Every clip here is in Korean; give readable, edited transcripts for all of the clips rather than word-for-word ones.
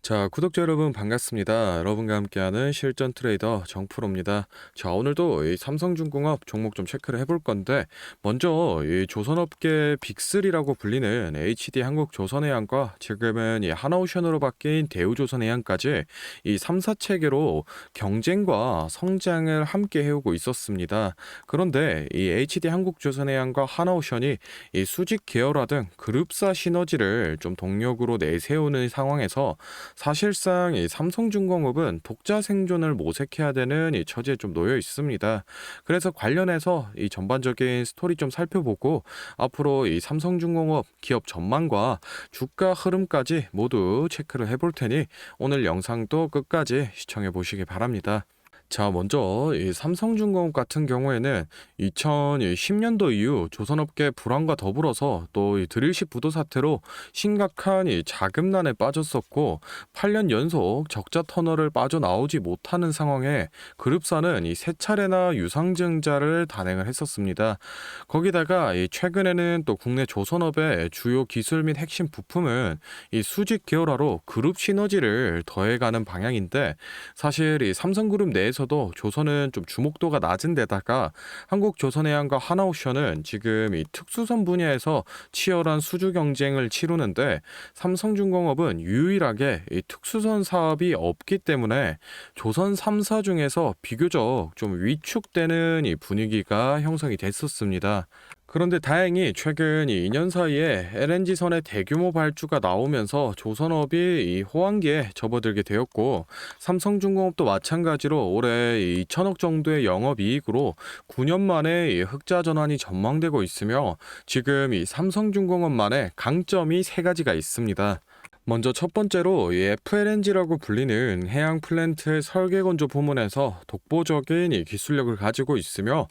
자, 구독자 여러분 반갑습니다. 여러분과 함께하는 실전 트레이더 정프로입니다. 자, 오늘도 이 삼성중공업 종목 좀 체크를 해볼 건데, 먼저 이 조선업계 빅3라고 불리는 HD 한국조선해양과 지금은 이 하나오션으로 바뀐 대우조선해양까지 이 3사 체계로 경쟁과 성장을 함께 해오고 있었습니다. 그런데 이 HD 한국조선해양과 하나오션이 이 수직 계열화 등 그룹사 시너지를 좀 동력으로 내세우는 상황에서 사실상 이 삼성중공업은 독자 생존을 모색해야 되는 이 처지에 좀 놓여 있습니다. 그래서 관련해서 이 전반적인 스토리 좀 살펴보고 앞으로 이 삼성중공업 기업 전망과 주가 흐름까지 모두 체크를 해볼 테니 오늘 영상도 끝까지 시청해 보시기 바랍니다. 자, 먼저 이 삼성중공업 같은 경우에는 2010년도 이후 조선업계 불황과 더불어서 또 이 드릴십 부도 사태로 심각한 이 자금난에 빠졌었고 8년 연속 적자 터널을 빠져나오지 못하는 상황에 그룹사는 이 세 차례나 유상증자를 단행을 했었습니다. 거기다가 이 최근에는 또 국내 조선업의 주요 기술 및 핵심 부품은 이 수직 계열화로 그룹 시너지를 더해가는 방향인데, 사실 이 삼성그룹 내에서도 조선은 좀 주목도가 낮은 데다가 한국조선해양과 하나오션은 지금 이 특수선 분야에서 치열한 수주 경쟁을 치르는데, 삼성중공업은 유일하게 이 특수선 사업이 없기 때문에 조선 3사 중에서 비교적 좀 위축되는 이 분위기가 형성이 됐었습니다. 그런데 다행히 최근 이 2년 사이에 LNG선의 대규모 발주가 나오면서 조선업이 이 호황기에 접어들게 되었고, 삼성중공업도 마찬가지로 올해 2천억 정도의 영업이익으로 9년 만에 이 흑자 전환이 전망되고 있으며, 지금 이 삼성중공업만의 강점이 세 가지가 있습니다. 먼저 첫 번째로 이 FLNG라고 불리는 해양 플랜트의 설계 건조 부문에서 독보적인 이 기술력을 가지고 있으며,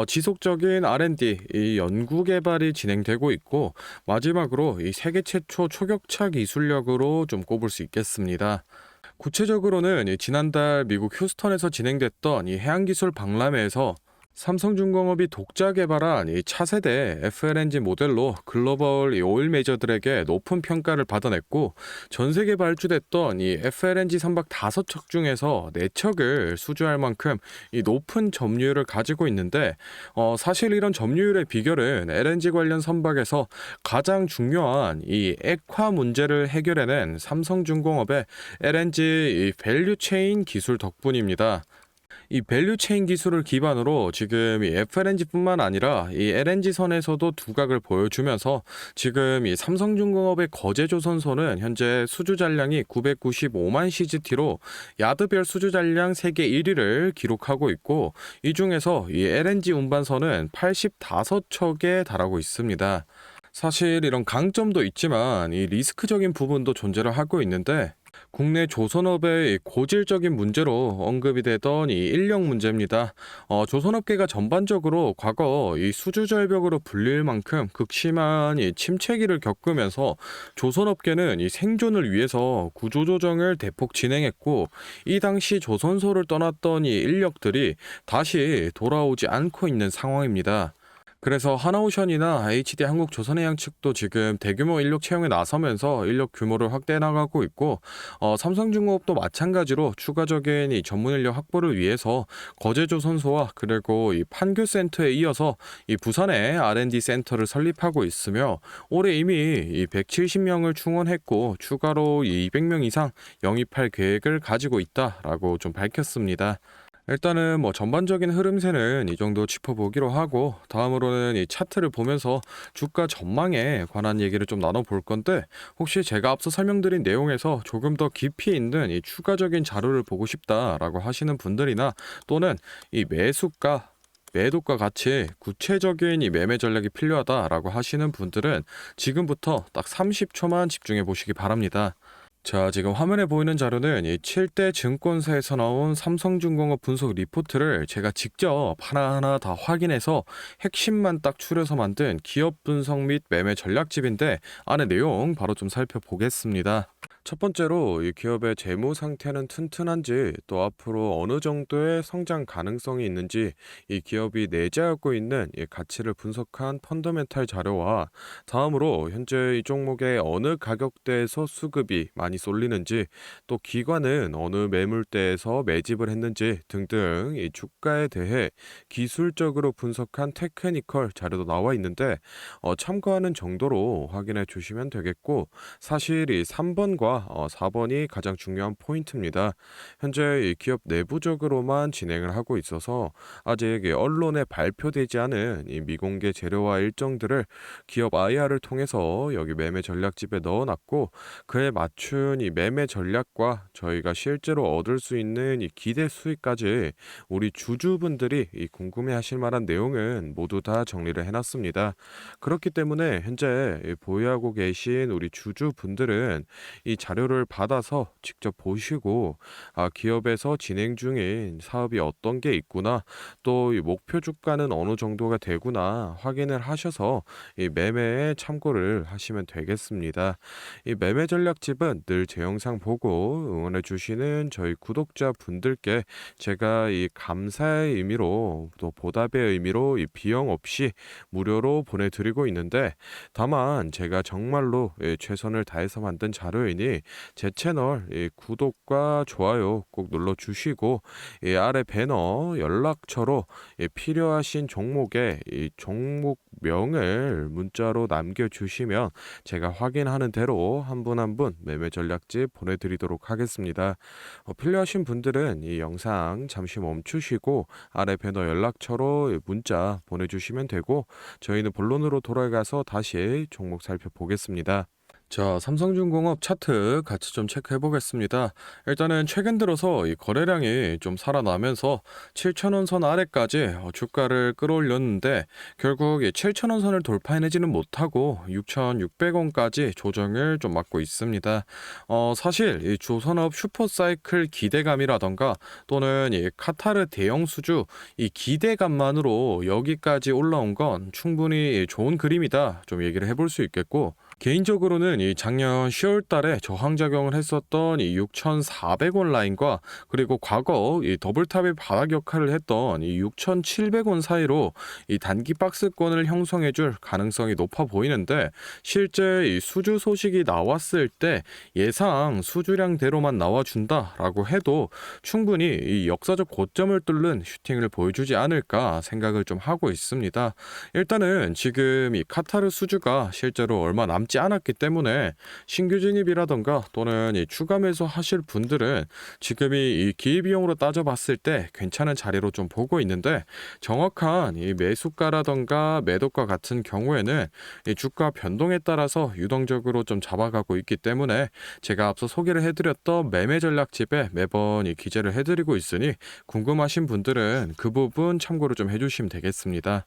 지속적인 R&D 이 연구 개발이 진행되고 있고, 마지막으로 이 세계 최초 초격차 기술력으로 좀 꼽을 수 있겠습니다. 구체적으로는 이 지난달 미국 휴스턴에서 진행됐던 이 해양기술 박람회에서 삼성중공업이 독자 개발한 이 차세대 FLNG 모델로 글로벌 이 오일 메이저들에게 높은 평가를 받아냈고, 전 세계 발주됐던 이 FLNG 선박 5척 중에서 4척을 수주할 만큼 이 높은 점유율을 가지고 있는데, 사실 이런 점유율의 비결은 LNG 관련 선박에서 가장 중요한 이 액화 문제를 해결해낸 삼성중공업의 LNG 이 밸류체인 기술 덕분입니다. 이 밸류체인 기술을 기반으로 지금 이 FLNG뿐만 아니라 이 LNG선에서도 두각을 보여주면서, 지금 이 삼성중공업의 거제조선소는 현재 수주 잔량이 995만 CGT로 야드별 수주 잔량 세계 1위를 기록하고 있고, 이 중에서 이 LNG 운반선은 85척에 달하고 있습니다. 사실 이런 강점도 있지만 이 리스크적인 부분도 존재를 하고 있는데, 국내 조선업의 이 고질적인 문제로 언급이 되던 이 인력 문제입니다. 조선업계가 전반적으로 과거 이 수주 절벽으로 불릴 만큼 극심한 이 침체기를 겪으면서 조선업계는 이 생존을 위해서 구조조정을 대폭 진행했고, 이 당시 조선소를 떠났던 이 인력들이 다시 돌아오지 않고 있는 상황입니다. 그래서 하나오션이나 HD 한국조선해양 측도 지금 대규모 인력 채용에 나서면서 인력 규모를 확대해 나가고 있고, 삼성중공업도 마찬가지로 추가적인 이 전문 인력 확보를 위해서 거제조선소와 그리고 이 판교센터에 이어서 이 부산에 R&D 센터를 설립하고 있으며, 올해 이미 이 170명을 충원했고 추가로 200명 이상 영입할 계획을 가지고 있다라고 좀 밝혔습니다. 일단은 뭐 전반적인 흐름세는 이 정도 짚어보기로 하고, 다음으로는 이 차트를 보면서 주가 전망에 관한 얘기를 좀 나눠볼 건데, 혹시 제가 앞서 설명드린 내용에서 조금 더 깊이 있는 이 추가적인 자료를 보고 싶다라고 하시는 분들이나, 또는 이 매수가 매도가 같이 구체적인 이 매매 전략이 필요하다라고 하시는 분들은 지금부터 딱 30초만 집중해 보시기 바랍니다. 자, 지금 화면에 보이는 자료는 이 7대 증권사에서 나온 삼성중공업 분석 리포트를 제가 직접 하나하나 다 확인해서 핵심만 딱 추려서 만든 기업 분석 및 매매 전략집인데, 안에 내용 바로 좀 살펴보겠습니다. 첫 번째로 이 기업의 재무 상태는 튼튼한지, 또 앞으로 어느 정도의 성장 가능성이 있는지, 이 기업이 내재하고 있는 이 가치를 분석한 펀더멘탈 자료와, 다음으로 현재 이 종목의 어느 가격대에서 수급이 많이 많이 쏠리는지, 또 기관은 어느 매물대에서 매집을 했는지 등등 이 주가에 대해 기술적으로 분석한 테크니컬 자료도 나와 있는데 참고하는 정도로 확인해 주시면 되겠고, 사실 이 3번과 4번이 가장 중요한 포인트입니다. 현재 이 기업 내부적으로만 진행을 하고 있어서 아직 이 언론에 발표되지 않은 이 미공개 재료와 일정들을 기업 IR을 통해서 여기 매매 전략집에 넣어놨고, 그에 맞춘 이 매매 전략과 저희가 실제로 얻을 수 있는 이 기대 수익까지 우리 주주분들이 이 궁금해하실 만한 내용은 모두 다 정리를 해놨습니다. 그렇기 때문에 현재 이 보유하고 계신 우리 주주분들은 이 자료를 받아서 직접 보시고, 기업에서 진행 중인 사업이 어떤 게 있구나, 또 이 목표 주가는 어느 정도가 되구나 확인을 하셔서 이 매매에 참고를 하시면 되겠습니다. 이 매매 전략집은 늘 제 영상 보고 응원해 주시는 저희 구독자 분들께 제가 이 감사의 의미로, 또 보답의 의미로 이 비용 없이 무료로 보내드리고 있는데, 다만 제가 정말로 최선을 다해서 만든 자료이니 제 채널 구독과 좋아요 꼭 눌러주시고, 아래 배너 연락처로 필요하신 종목의 종목명을 문자로 남겨주시면 제가 확인하는 대로 한 분 한 분 매매 전략집 보내드리도록 하겠습니다. 필요하신 분들은 이 영상 잠시 멈추시고 아래 배너 연락처로 문자 보내주시면 되고, 저희는 본론으로 돌아가서 다시 종목 살펴보겠습니다. 자, 삼성중공업 차트 같이 좀 체크해 보겠습니다. 일단은 최근 들어서 이 거래량이 좀 살아나면서 7,000원 선 아래까지 주가를 끌어올렸는데, 결국 이 7,000원 선을 돌파해내지는 못하고 6,600원까지 조정을 좀 맞고 있습니다. 사실 이 조선업 슈퍼사이클 기대감이라던가, 또는 이 카타르 대형 수주 이 기대감만으로 여기까지 올라온 건 충분히 좋은 그림이다 좀 얘기를 해볼 수 있겠고, 개인적으로는 이 작년 10월 달에 저항작용을 했었던 이 6,400원 라인과, 그리고 과거 이 더블탑의 바닥 역할을 했던 이 6,700원 사이로 이 단기 박스권을 형성해 줄 가능성이 높아 보이는데, 실제 이 수주 소식이 나왔을 때 예상 수주량대로만 나와준다라고 해도 충분히 이 역사적 고점을 뚫는 슈팅을 보여주지 않을까 생각을 좀 하고 있습니다. 일단은 지금 이 카타르 수주가 실제로 얼마 남지 않았기 때문에 신규 진입이라던가 또는 이 추가 매수 하실 분들은 지금이 이 기회비용으로 따져봤을 때 괜찮은 자리로 좀 보고 있는데, 정확한 이 매수가라던가 매도가 같은 경우에는 이 주가 변동에 따라서 유동적으로 좀 잡아가고 있기 때문에 제가 앞서 소개를 해드렸던 매매 전략집에 매번 이 기재를 해드리고 있으니 궁금하신 분들은 그 부분 참고로 좀 해주시면 되겠습니다.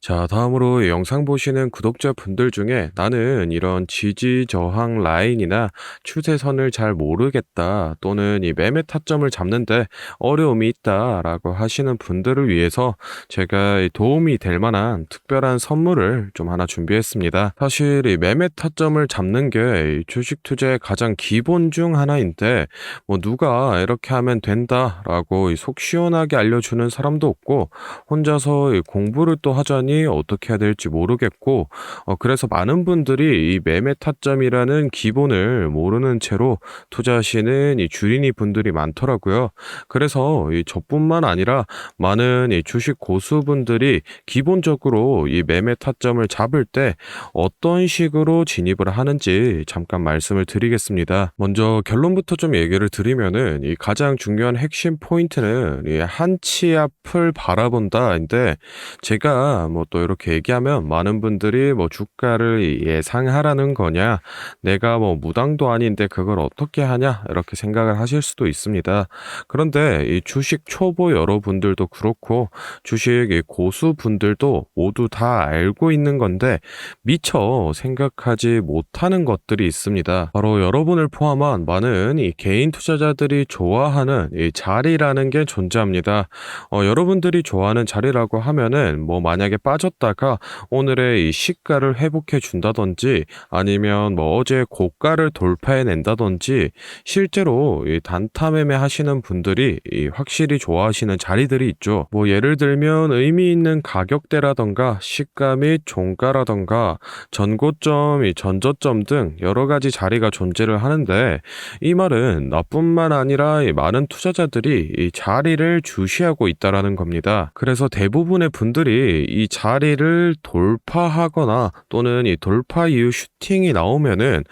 자, 다음으로 영상 보시는 구독자분들 중에 나는 이런 지지 저항 라인이나 추세선을 잘 모르겠다, 또는 이 매매 타점을 잡는데 어려움이 있다라고 하시는 분들을 위해서 제가 이 도움이 될 만한 특별한 선물을 좀 하나 준비했습니다. 사실 이 매매 타점을 잡는 게 이 주식 투자의 가장 기본 중 하나인데, 뭐 누가 이렇게 하면 된다라고 이 속 시원하게 알려주는 사람도 없고, 혼자서 이 공부를 또 하자니 어떻게 해야 될지 모르겠고, 그래서 많은 분들이 이 매매 타점이라는 기본을 모르는 채로 투자하시는 이 주린이 분들이 많더라고요. 그래서 이 저뿐만 아니라 많은 이 주식 고수분들이 기본적으로 이 매매 타점을 잡을 때 어떤 식으로 진입을 하는지 잠깐 말씀을 드리겠습니다. 먼저 결론부터 좀 얘기를 드리면은, 이 가장 중요한 핵심 포인트는 이 한치 앞을 바라본다인데, 제가 뭐 또 이렇게 얘기하면 많은 분들이 뭐 주가를 예상하라는 거냐, 내가 뭐 무당도 아닌데 그걸 어떻게 하냐, 이렇게 생각을 하실 수도 있습니다. 그런데 이 주식 초보 여러분들도 그렇고 주식 고수분들도 모두 다 알고 있는 건데 미처 생각하지 못하는 것들이 있습니다. 바로 여러분을 포함한 많은 이 개인 투자자들이 좋아하는 이 자리라는 게 존재합니다. 여러분들이 좋아하는 자리라고 하면은 뭐 만약에 빠졌다가 오늘의 이 시가를 회복해 준다든지 아니면 뭐 어제 고가를 돌파해 낸다든지 실제로 이 단타 매매 하시는 분들이 이 확실히 좋아하시는 자리들이 있죠. 뭐 예를 들면 의미 있는 가격대라던가 시가 및 종가라던가 전고점, 이 전저점 등 여러 가지 자리가 존재를 하는데 이 말은 나뿐만 아니라 이 많은 투자자들이 이 자리를 주시하고 있다라는 겁니다. 그래서 대부분의 분들이 이 자리를 돌파하거나 또는 이 돌파 이후 슈팅이 나오면은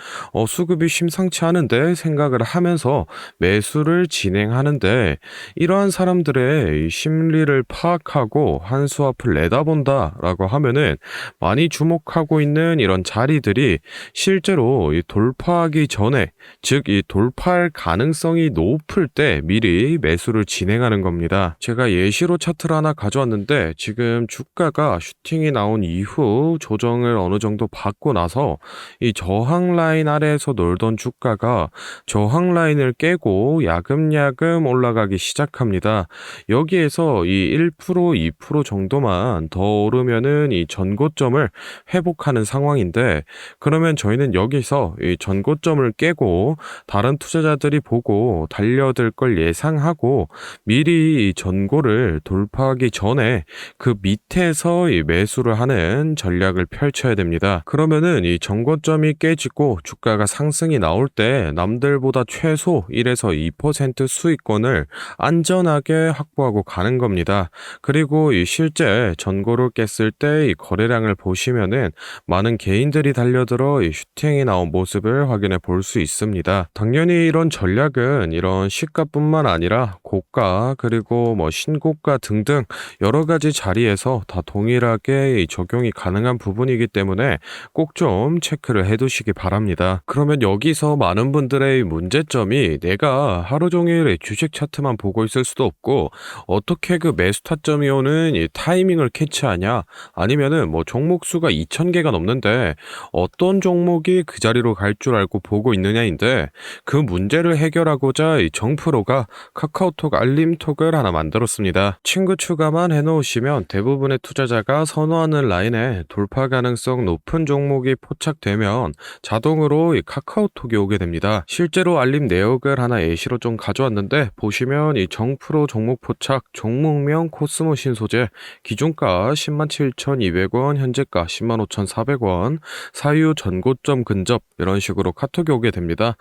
수급이 심상치 않은데 생각을 하면서 매수를 진행하는데 이러한 사람들의 이 심리를 파악하고 한 수 앞을 내다본다라고 하면은 많이 주목하고 있는 이런 자리들이 실제로 이 돌파하기 전에 즉 이 돌파할 가능성이 높을 때 미리 매수를 진행하는 겁니다. 제가 예시로 차트를 하나 가져왔는데 지금 주가가 슈팅이 나온 이후 조정을 어느 정도 받고 나서 이 저항 라인 아래에서 놀던 주가가 저항 라인을 깨고 야금야금 올라가기 시작합니다. 여기에서 이 1%, 2% 정도만 더 오르면은 이 전고점을 회복하는 상황인데 그러면 저희는 여기서 이 전고점을 깨고 다른 투자자들이 보고 달려들 걸 예상하고 미리 이 전고를 돌파하기 전에 그 밑에서 이 매수를 하는 전략을 펼쳐야 됩니다. 그러면은 이 전고점이 깨지고 주가가 상승이 나올 때 남들보다 최소 1에서 2% 수익권을 안전하게 확보하고 가는 겁니다. 그리고 이 실제 전고를 깼을 때 이 거래량을 보시면은 많은 개인들이 달려들어 이 슈팅이 나온 모습을 확인해 볼 수 있습니다. 당연히 이런 전략은 이런 시가뿐만 아니라 고가 그리고 뭐 신고가 등등 여러 가지 자리에서 다 동일하게 이 적용이 가능한 부분이기 때문에 꼭 좀 체크를 해 두시기 바랍니다. 그러면 여기서 많은 분들의 문제점이 내가 하루 종일 주식 차트만 보고 있을 수도 없고 어떻게 그 매수 타점이 오는 이 타이밍을 캐치하냐 아니면은 뭐 종목 수가 2,000개가 넘는데 어떤 종목이 그 자리로 갈 줄 알고 보고 있느냐인데 그 문제를 해결하고자 이 정프로가 카카오톡 알림톡을 하나 만들었습니다. 친구 추가만 해놓으시면 대부분의 투자자가 선호하는 라인에 돌파 가능성 높은 종목이 포착되면 자동으로 이 카카오톡이 오게 됩니다. 실제로 알림 내역을 하나 예시로 좀 가져왔는데 보시면 이 정프로 종목 포착 종목명 코스모 신소재 기준가 107,200원 현재가 105,400원 사유 전고점 근접 이런 식으로 카톡이 오게 됩니다.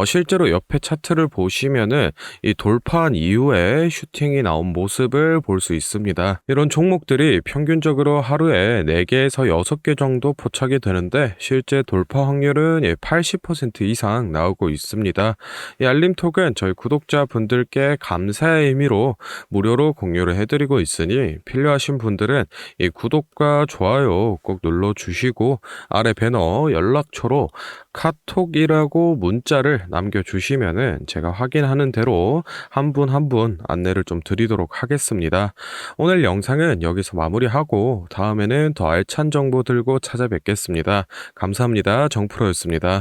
실제로 옆에 차트를 보시면은 이 돌파한 이후에 슈팅이 나온 모습을 볼 수 있습니다. 이런 종목들이 평균적으로 하루에 4개에서 6개 정도 포착이 되는데 실제 돌파 확률은 80% 이상 나오고 있습니다. 이 알림톡은 저희 구독자분들께 감사의 의미로 무료로 공유를 해드리고 있으니 필요하신 분들은 이 구독과 좋아요 꼭 눌러주시고 아래 배너 연락처로 카톡이라고 문자를 남겨주시면은 제가 확인하는 대로 한 분 한 분 안내를 좀 드리도록 하겠습니다. 오늘 영상은 여기서 마무리하고 다음에는 더 알찬 정보 들고 찾아뵙겠습니다. 감사합니다. 정프로였습니다.